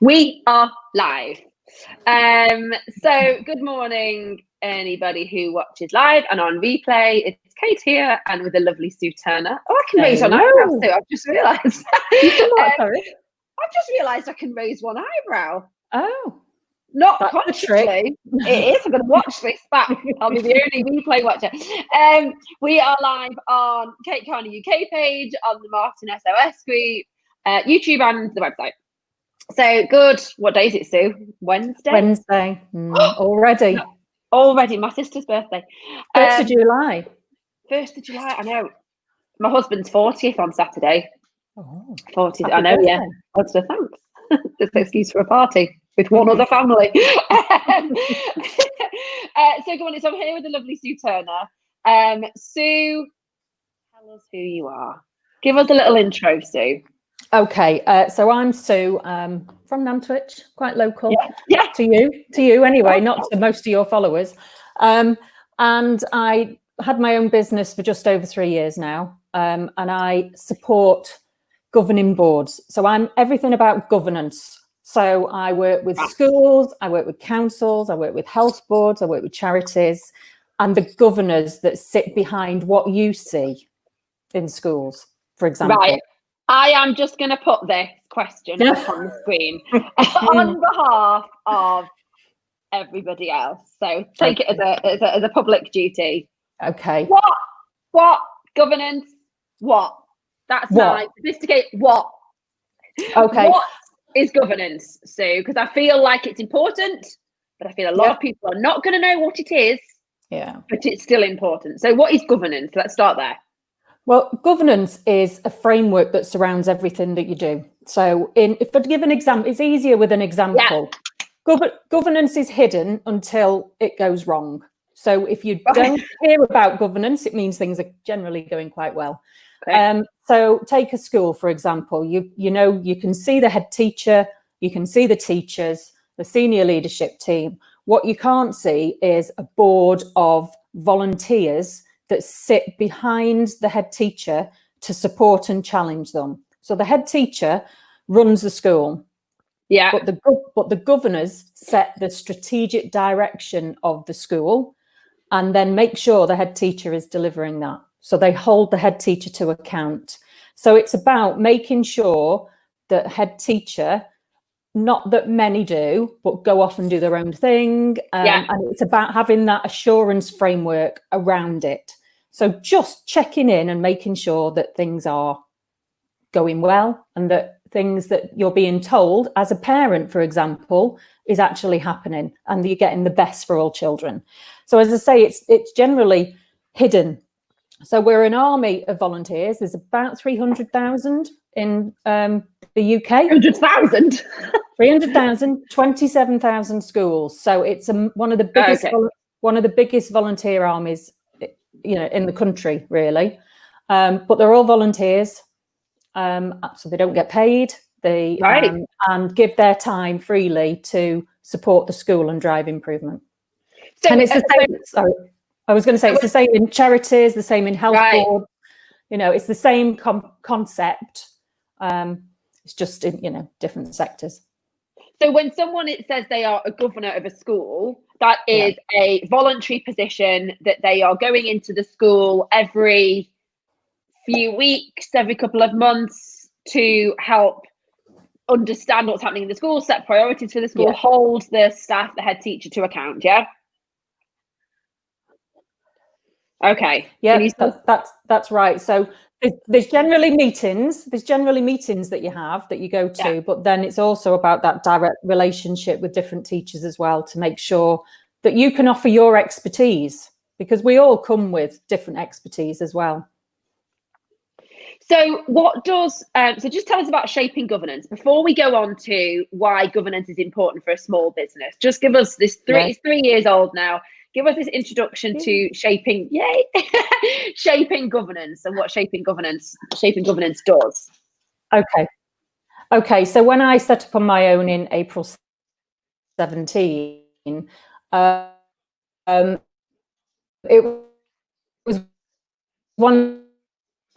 We are live. So good morning, anybody who watches live and on replay. It's Kate here, and with the lovely Sue Turner. Oh, I can raise one eyebrow, Sue. I've just realised. I've just realised I can raise one eyebrow. Oh, not consciously. It is. I'm going to watch this back. I'll be the only replay watcher. We are live on Kate Carney UK page, on the Martin SOS group, YouTube, and the website. So good. What day is it, Sue? Wednesday. Wednesday. Already. Already. My sister's birthday. 1st of July. 1st of July. I know. My husband's 40th on Saturday. Oh, 40th. I know. Yeah. So thanks. Just an excuse for a party with one other family. So go on. So I'm here with the lovely Sue Turner. Sue, tell us who you are. Give us a little intro, Sue. Okay, so I'm Sue from Nantwich, quite local to you anyway, not to most of your followers. And I had my own business for just over 3 years now, and I support governing boards. So I'm everything about governance. So I work with schools, I work with councils, I work with health boards, I work with charities, and the governors that sit behind what you see in schools, for example. Right. I am just going to put this question up on the screen on behalf of everybody else. So take it as a public duty. Okay. What governance? What? That's my sophisticated. What? Okay. What is governance, Sue? Because I feel like it's important, but I feel a lot of people are not going to know what it is. Yeah. But it's still important. So what is governance? Let's start there. Well, governance is a framework that surrounds everything that you do. So if I give an example, it's easier with an example. Governance is hidden until it goes wrong. So if you don't hear about governance, it means things are generally going quite well. Okay. So take a school, for example. You know, you can see the head teacher, you can see the teachers, the senior leadership team. What you can't see is a board of volunteers that sit behind the head teacher to support and challenge them. So the head teacher runs the school, but the governors set the strategic direction of the school and then make sure the head teacher is delivering that. So they hold the head teacher to account. So it's about making sure that head teacher, not that many do, but go off and do their own thing. And it's about having that assurance framework around it. So just checking in and making sure that things are going well and that things that you're being told as a parent, for example, is actually happening and that you're getting the best for all children. So as I say, it's generally hidden. So we're an army of volunteers. There's about 300,000 in the UK. 100,000? 300,000, 27,000 schools. So it's one of the biggest volunteer armies, you know, in the country, really. But they're all volunteers, so they don't get paid. They and give their time freely to support the school and drive improvement. So, and it's the same. Sorry, I was going to say it's the same in charities, the same in health boards. You know, it's the same concept. It's just in different sectors. So when someone says they are a governor of a school, that is a voluntary position that they are going into the school every few weeks, every couple of months to help understand what's happening in the school, set priorities for the school, hold the staff, the head teacher to account. Yeah. Okay. Yeah, that's right. So there's generally meetings. There's generally meetings that you have that you go to, but then it's also about that direct relationship with different teachers as well to make sure that you can offer your expertise, because we all come with different expertise as well. So what does so just tell us about shaping governance before we go on to why governance is important for a small business. Just give us this it's 3 years old now. Give us this introduction to shaping shaping governance and what shaping governance does. Okay. So when I set up on my own in April 17, it was one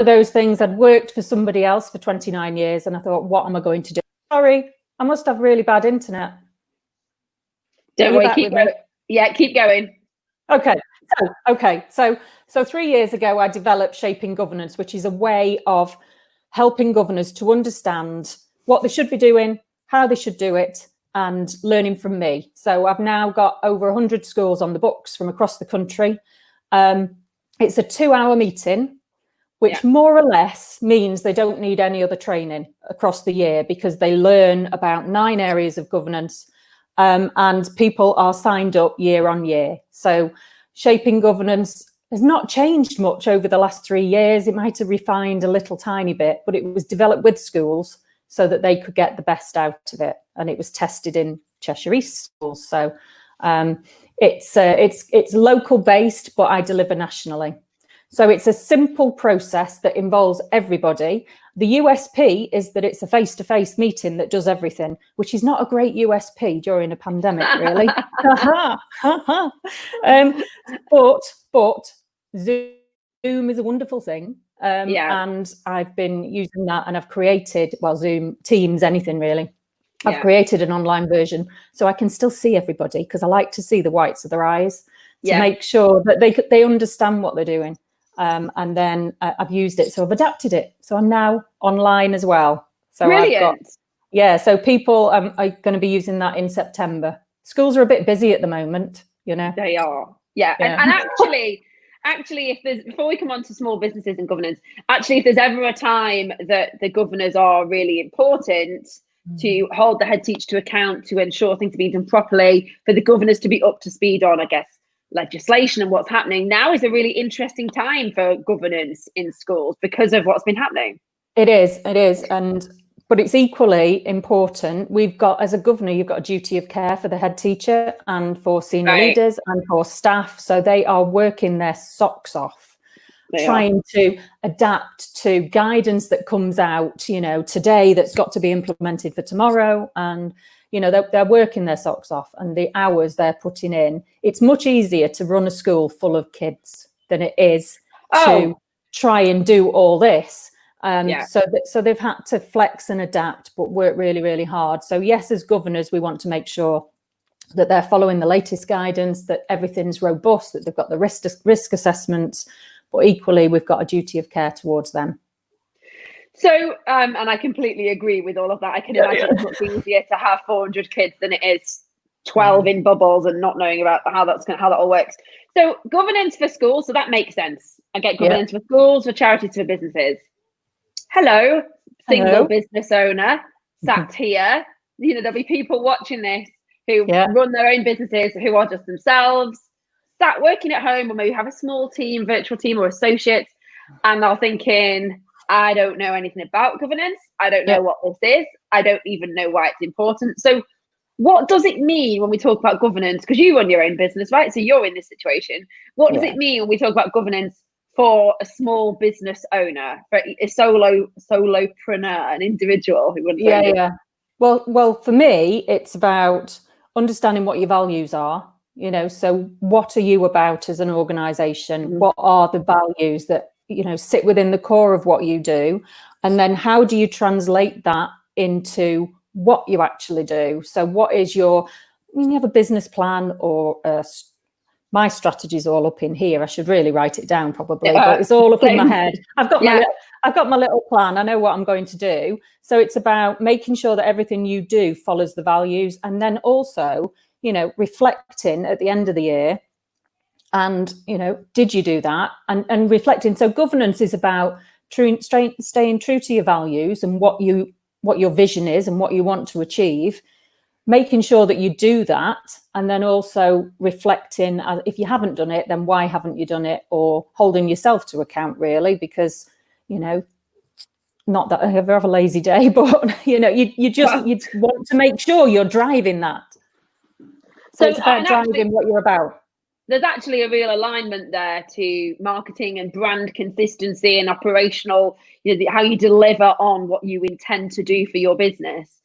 of those things. I'd worked for somebody else for 29 years, and I thought, what am I going to do? Sorry, I must have really bad internet. Don't worry, keep going. Yeah, keep going. Okay. So 3 years ago, I developed Shaping Governance, which is a way of helping governors to understand what they should be doing, how they should do it, and learning from me. So I've now got over 100 schools on the books from across the country. It's a 2-hour meeting, which more or less means they don't need any other training across the year, because they learn about 9 areas of governance, and people are signed up year on year. So Shaping Governance has not changed much over the last 3 years. It might have refined a little tiny bit, but it was developed with schools so that they could get the best out of it. And it was tested in Cheshire East schools. So it's local based, but I deliver nationally. So it's a simple process that involves everybody. The USP is that it's a face-to-face meeting that does everything, which is not a great USP during a pandemic, really. But Zoom is a wonderful thing. And I've been using that, and I've created, Zoom, Teams, anything really. I've created an online version so I can still see everybody, because I like to see the whites of their eyes to make sure that they understand what they're doing. And then I've used it, so I've adapted it. So I'm now online as well. So brilliant. So people are going to be using that in September. Schools are a bit busy at the moment, you know. They are. And actually, if there's, before we come on to small businesses and governance, actually, if there's ever a time that the governors are really important to hold the head teacher to account, to ensure things are being done properly, for the governors to be up to speed on, I guess, legislation and what's happening, now is a really interesting time for governance in schools because of what's been happening. It is. But it's equally important. We've got, as a governor, you've got a duty of care for the head teacher and for senior leaders and for staff. So they are working their socks off, trying to adapt to guidance that comes out, today, that's got to be implemented for tomorrow. And, they're working their socks off, and the hours they're putting in. It's much easier to run a school full of kids than it is to try and do all this. So they've had to flex and adapt, but work really, really hard. So yes, as governors, we want to make sure that they're following the latest guidance, that everything's robust, that they've got the risk assessments, but equally we've got a duty of care towards them. So, and I completely agree with all of that. I can imagine it's much easier to have 400 kids than it is 12 in bubbles and not knowing about how that all works. So governance for schools, so that makes sense. I get governance for schools, for charities, for businesses. Hello, single business owner sat here. There'll be people watching this who run their own businesses, who are just themselves, sat working at home, or maybe have a small team, virtual team, or associates, and are thinking, I don't know anything about governance. I don't know what this is. I don't even know why it's important. So what does it mean when we talk about governance? Because you run your own business, right? So you're in this situation. What does it mean when we talk about governance for a small business owner, for a solopreneur, an individual who wouldn't Well, for me, it's about understanding what your values are. So what are you about as an organization? What are the values that sit within the core of what you do, and then how do you translate that into what you actually do? So what is you have a business plan, or my strategy's all up in here. I should really write it down probably, but it's all up in my head. I've got my little plan. I know what I'm going to do. So it's about making sure that everything you do follows the values, and then also, reflecting at the end of the year. And, did you do that? And reflecting. So governance is about staying true to your values and what your vision is and what you want to achieve, making sure that you do that, and then also reflecting, if you haven't done it, then why haven't you done it, or holding yourself to account, really, because, not that I ever have a lazy day, but, you want to make sure you're driving that. So it's about driving what you're about. There's actually a real alignment there to marketing and brand consistency and operational, how you deliver on what you intend to do for your business.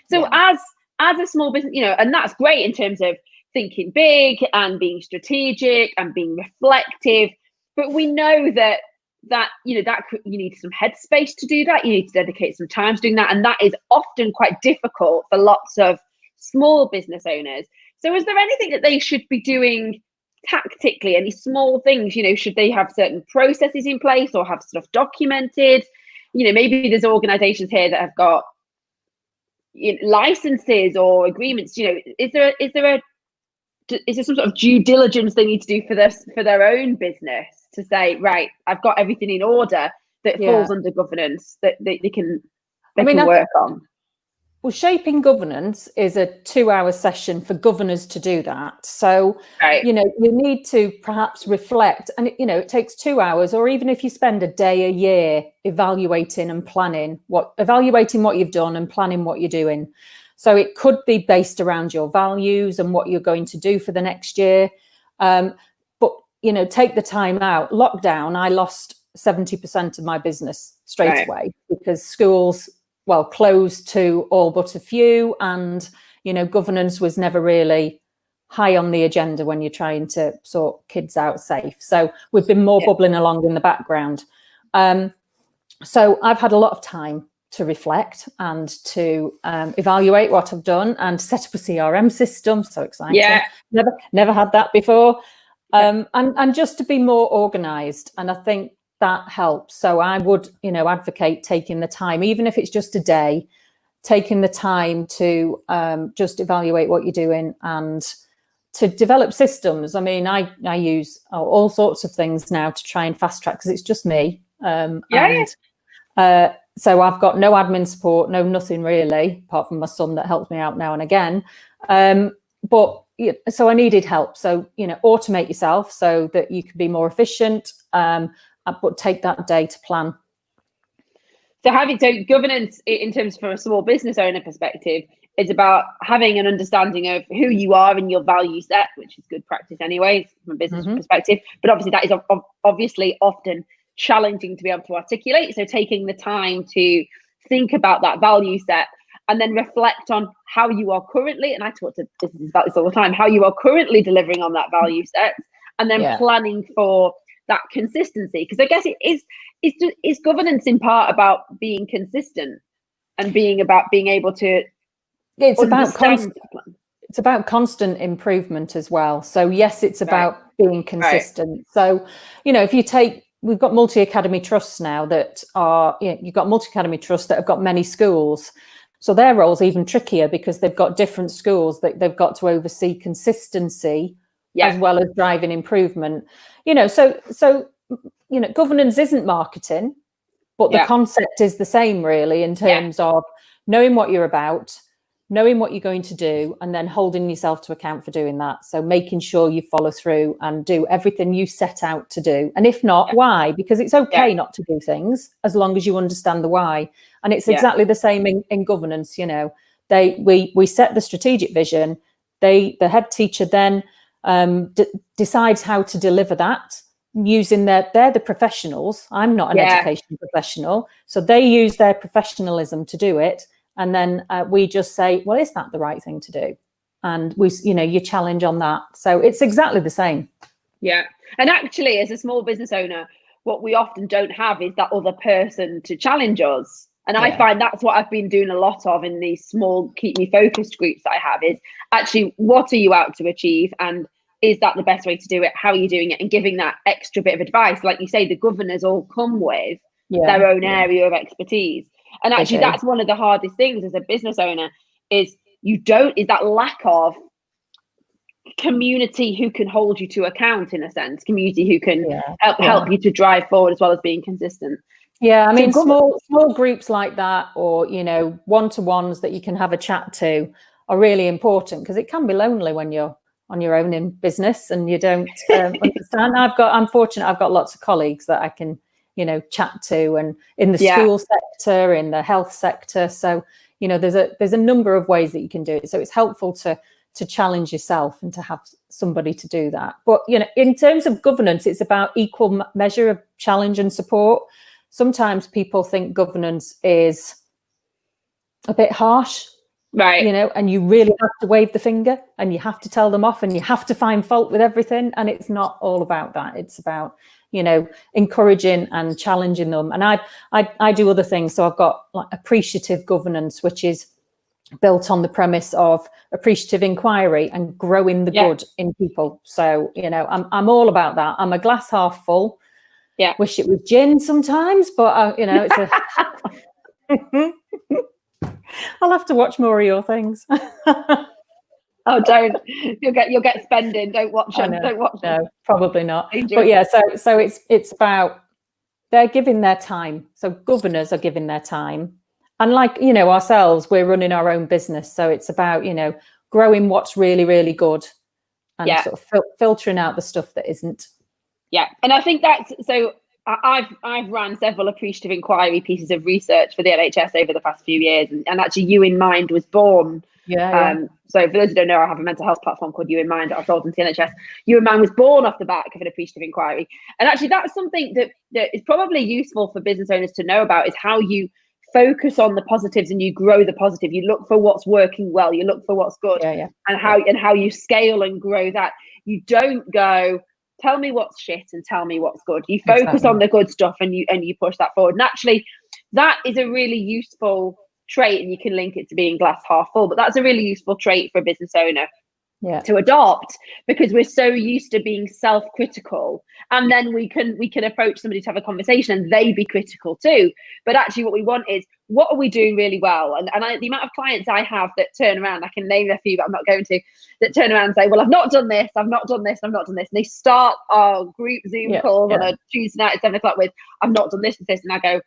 So as a small business, and that's great in terms of thinking big and being strategic and being reflective. But we know that that, you need some headspace to do that. You need to dedicate some time to doing that. And that is often quite difficult for lots of small business owners. So is there anything that they should be doing tactically, any small things, should they have certain processes in place or have stuff documented? Maybe there's organizations here that have got licenses or agreements. Is there some sort of due diligence they need to do for their own business to say, right, I've got everything in order that falls under governance that they can work on? Well, shaping governance is a 2-hour session for governors to do that. So, you need to perhaps reflect, and it takes 2 hours, or even if you spend a day a year evaluating what you've done and planning what you're doing. So it could be based around your values and what you're going to do for the next year. But, take the time out. Lockdown, I lost 70% of my business straight away because schools closed to all but a few, and governance was never really high on the agenda when you're trying to sort kids out safe. So we've been more bubbling along in the background. So I've had a lot of time to reflect and to evaluate what I've done and set up a CRM system. So exciting! Never had that before, and just to be more organised. And I think that helps. So I would, advocate taking the time, even if it's just a day, taking the time to just evaluate what you're doing and to develop systems. I mean, I use all sorts of things now to try and fast track because it's just me. So I've got no admin support, nothing really, apart from my son that helps me out now and again. So I needed help. So, automate yourself so that you can be more efficient. But take that day to plan. So governance in terms from a small business owner perspective is about having an understanding of who you are and your value set, which is good practice anyway from a business perspective. But obviously that is obviously often challenging to be able to articulate. So taking the time to think about that value set and then reflect on how you are currently, and I talk to businesses about this all the time, how you are currently delivering on that value set, and then planning for that consistency. Because I guess is governance in part about being consistent and being able to it's about constant improvement as well. So yes, it's about being consistent. So if you take, we've got multi-academy trusts now that are, you've got multi-academy trusts that have got many schools, so their role's even trickier because they've got different schools that they've got to oversee consistency as well as driving improvement. So governance isn't marketing, but the concept is the same really in terms of knowing what you're about, knowing what you're going to do, and then holding yourself to account for doing that. So making sure you follow through and do everything you set out to do. And if not, why? Because it's okay not to do things as long as you understand the why. And it's exactly the same in governance. We set the strategic vision. The head teacher then decides how to deliver that using they're the professionals. I'm not an education professional. So they use their professionalism to do it. And then we just say, well, is that the right thing to do? And you challenge on that. So it's exactly the same. Yeah. And actually, as a small business owner, what we often don't have is that other person to challenge us. And I find that's what I've been doing a lot of in these small Keep Me Focused groups that I have, is actually, what are you out to achieve? And is that the best way to do it? How are you doing it? And giving that extra bit of advice. Like you say, the governors all come with their own area of expertise. And actually, that's one of the hardest things as a business owner is that lack of community who can hold you to account, in a sense, community who can help you to drive forward as well as being consistent. Yeah, I mean, small groups like that, or one-to-ones that you can have a chat to, are really important, because it can be lonely when you're on your own in business and you don't understand. I'm fortunate, I've got lots of colleagues that I can chat to, and in the school sector, in the health sector. So there's a number of ways that you can do it. So it's helpful to challenge yourself and to have somebody to do that. But in terms of governance, it's about equal measure of challenge and support. Sometimes people think governance is a bit harsh, right? And you really have to wave the finger and you have to tell them off and you have to find fault with everything. And it's not all about that. It's about, encouraging and challenging them. And I do other things. So I've got like appreciative governance, which is built on the premise of appreciative inquiry and growing the good in people. So, I'm all about that. I'm a glass half full. Yeah. Wish it was gin sometimes, but it's a I'll have to watch more of your things. Oh, don't. You'll get spending. Don't watch them. Don't watch them. No, probably not. Dangerous. But yeah, so it's about they're giving their time. So governors are giving their time. And like, ourselves, we're running our own business. So it's about, growing what's really, really good and sort of filtering out the stuff that isn't. Yeah. And I think that's, so I've run several appreciative inquiry pieces of research for the NHS over the past few years. And actually You in Mind was born. So for those who don't know, I have a mental health platform called You in Mind that I've sold into the NHS. You in Mind was born off the back of an appreciative inquiry. And actually that's something that is probably useful for business owners to know about, is how you focus on the positives and you grow the positive. You look for what's working well, you look for what's good, and how you scale and grow that. You don't go, tell me what's shit and tell me what's good. You focus on the good stuff and you push that forward. And actually that is a really useful trait, and you can link it to being glass half full, but that's a really useful trait for a business owner to adopt, because we're so used to being self-critical, and then we can approach somebody to have a conversation and they be critical too. But actually what we want is, what are we doing really well? And the amount of clients I have that turn around, I can name a few, but I'm not going to, that turn around and say, well, I've not done this, I've not done this, I've not done this. And they start our group Zoom calls on a Tuesday night at 7 o'clock with, I've not done this and this. And I go,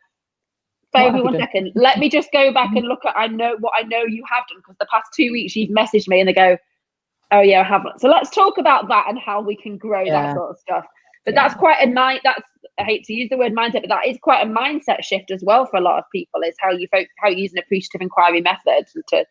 bear me 1 second, let me just go back and look at what I know you have done, because the past 2 weeks you've messaged me, and they go, oh yeah, I haven't. So let's talk about that and how we can grow that sort of stuff. But that's quite I hate to use the word mindset, but that is quite a mindset shift as well for a lot of people, is how you use an appreciative inquiry method to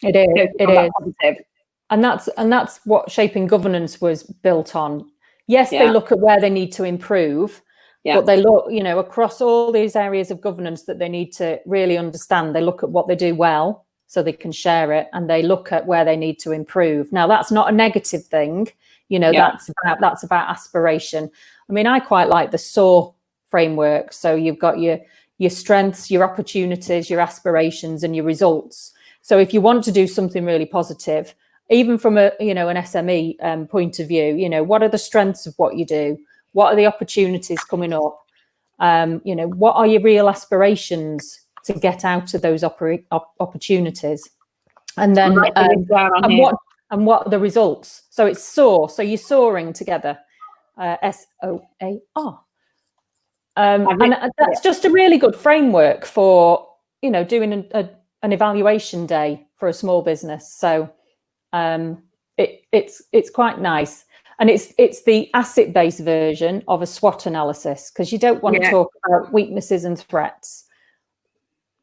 positive. And that's what Shaping Governance was built on. Yes, they look at where they need to improve, but they look, across all these areas of governance that they need to really understand. They look at what they do well, so they can share it, and they look at where they need to improve. Now, that's not a negative thing, that's about aspiration. I mean, I quite like the SOAR framework. So you've got your strengths, your opportunities, your aspirations, and your results. So if you want to do something really positive, even from an SME point of view, what are the strengths of what you do? What are the opportunities coming up? What are your real aspirations to get out of those opportunities? And then what are the results? So it's SOAR. So you're soaring together, SOAR. And that's just a really good framework for doing an evaluation day for a small business. So it's quite nice. And it's the asset-based version of a SWOT analysis, because you don't want to talk about weaknesses and threats.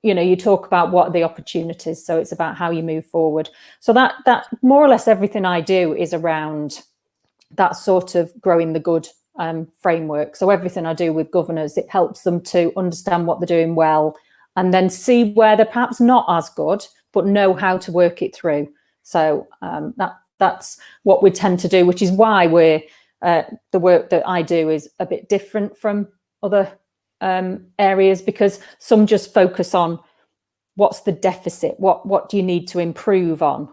You talk about what are the opportunities. So it's about how you move forward. So that more or less everything I do is around that sort of growing the good framework. So everything I do with governors, it helps them to understand what they're doing well, and then see where they're perhaps not as good, but know how to work it through. So that's what we tend to do, which is why the work that I do is a bit different from other areas, because some just focus on what's the deficit, what do you need to improve on,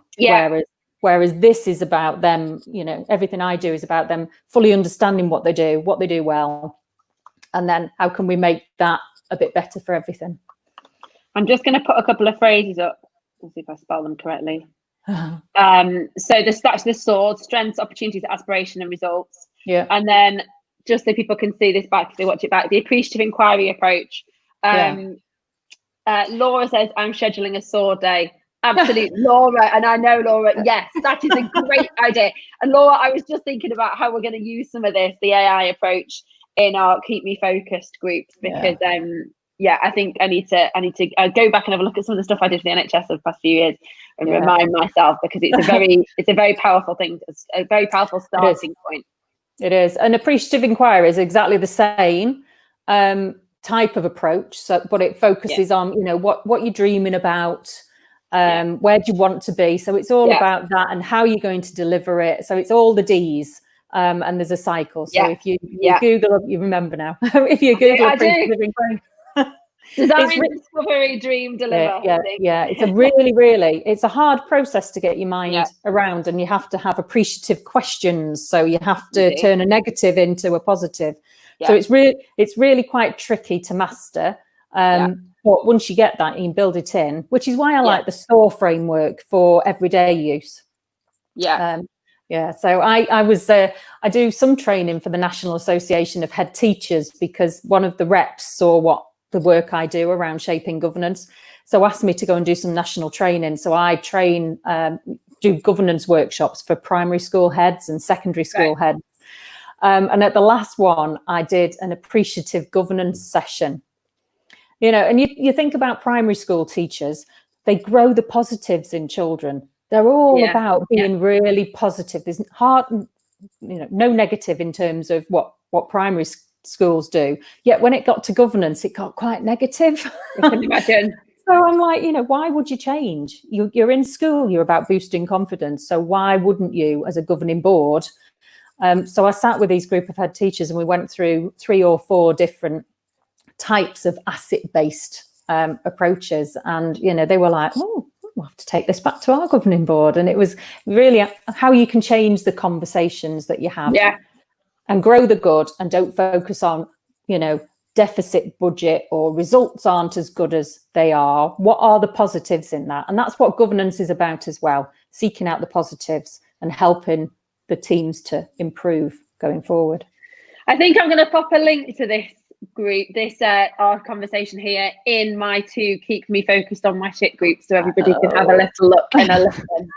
whereas this is about them, everything I do is about them fully understanding what they do well, and then how can we make that a bit better for everything. I'm just going to put a couple of phrases up. Let's see if I spell them correctly. So the SWOT, strengths, opportunities, aspiration, and results. And then, just so people can see this back if they watch it back, the appreciative inquiry approach. Laura says, I'm scheduling a SOAR day. Absolutely, Laura. And I know, Laura, yes, that is a great idea. And Laura, I was just thinking about how we're going to use some of this, the AI approach, in our Keep Me Focused groups, because I think I need to go back and have a look at some of the stuff I did for the NHS over the past few years and remind myself, because it's a very powerful thing. It's a very powerful starting point. It is. An appreciative inquiry is exactly the same type of approach, but it focuses on, what you're dreaming about, where do you want to be? So it's all about that and how you're going to deliver it. So it's all the D's. and there's a cycle. So Yeah. if you Google, you remember now. If you Google appreciative living brain, design, discovery, dream, deliver. Yeah. It's a really, it's a hard process to get your mind around, and you have to have appreciative questions. So you have to turn a negative into a positive. So it's really quite tricky to master. But once you get that, you can build it in, which is why I like the SOAR framework for everyday use. So I do some training for the National Association of Head Teachers, because one of the reps saw what the work I do around shaping governance, so asked me to go and do some national training. So I do governance workshops for primary school heads and secondary school heads. And at the last one, I did an appreciative governance session. And you think about primary school teachers, they grow the positives in children. They're all about being really positive. There's no negative in terms of what primary schools do. Yet when it got to governance, it got quite negative. I can imagine. So I'm like, why would you change? You're in school, you're about boosting confidence. So why wouldn't you, as a governing board? So I sat with these group of head teachers, and we went through 3 or 4 different types of asset-based approaches. And, they were like, oh, we'll have to take this back to our governing board. And it was really how you can change the conversations that you have and grow the good, and don't focus on, deficit budget or results aren't as good as they are. What are the positives in that? And that's what governance is about as well, seeking out the positives and helping the teams to improve going forward. I think I'm going to pop a link to this group, our conversation here, in my 2 Keep Me Focused on My Shit groups, so everybody can have a little look and a listen.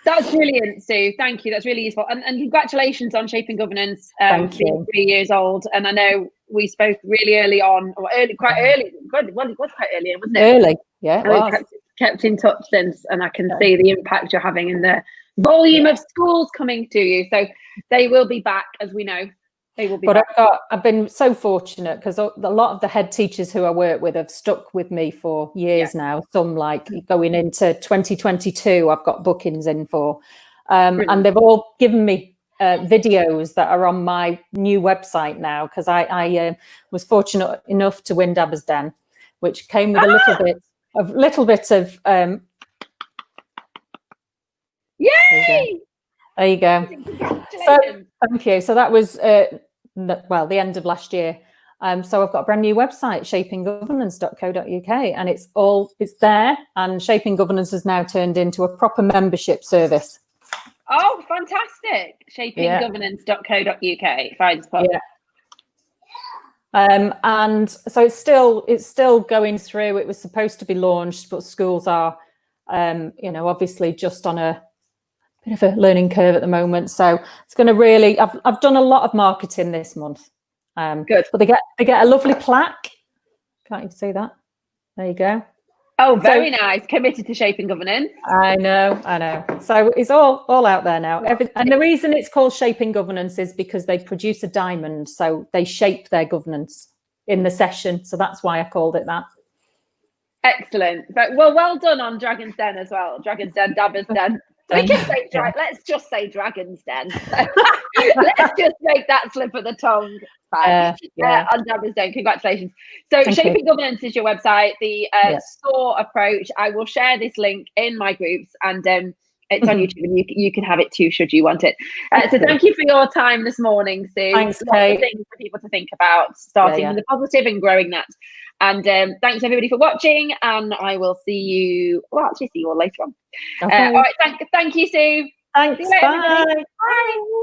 That's brilliant, Sue. Thank you. That's really useful. And congratulations on Shaping Governance being 3 years old. And I know we spoke really early on, or quite early. Well, it was quite early, wasn't it? Early, yeah. It was. Kept in touch since, and I can see the impact you're having in the volume of schools coming to you. So they will be back, as we know. They will be back. I've been so fortunate, because a lot of the head teachers who I work with have stuck with me for years now. Some like going into 2022, I've got bookings in for, and they've all given me videos that are on my new website now, because I was fortunate enough to win Dabba's Den, which came with a little bit of Yay! There you go. So, thank you. So that was the end of last year. So I've got a brand new website, shapinggovernance.co.uk, and it's there. And Shaping Governance has now turned into a proper membership service. Oh, fantastic! Shapinggovernance.co.uk. Fine spot. And so it's still going through. It was supposed to be launched, but schools are, obviously just on a bit of a learning curve at the moment. So it's going to really. I've done a lot of marketing this month. Good. But they get a lovely plaque. Can't you see that? There you go. Oh, very nice. Committed to Shaping Governance. I know. So it's all out there now. And the reason it's called Shaping Governance is because they produce a diamond. So they shape their governance in the session. So that's why I called it that. Excellent. But well done on Dragon's Den as well. Dragon's Den, Dabba's Den. We can say let's just say Dragon's Den. Let's just make that slip of the tongue. On Dabba's Den. Congratulations. So Shaping Governance is your website. The SOAR approach. I will share this link in my groups, and it's on YouTube, and you can have it too should you want it. So thank you for your time this morning, Sue. Thanks, Kate. Things for people to think about, starting with the positive and growing that. And thanks everybody for watching, and I will see you. Well, I'll actually see you all later on. Okay. All right. Thank you, Sue. Thanks. See you later, Bye. Bye.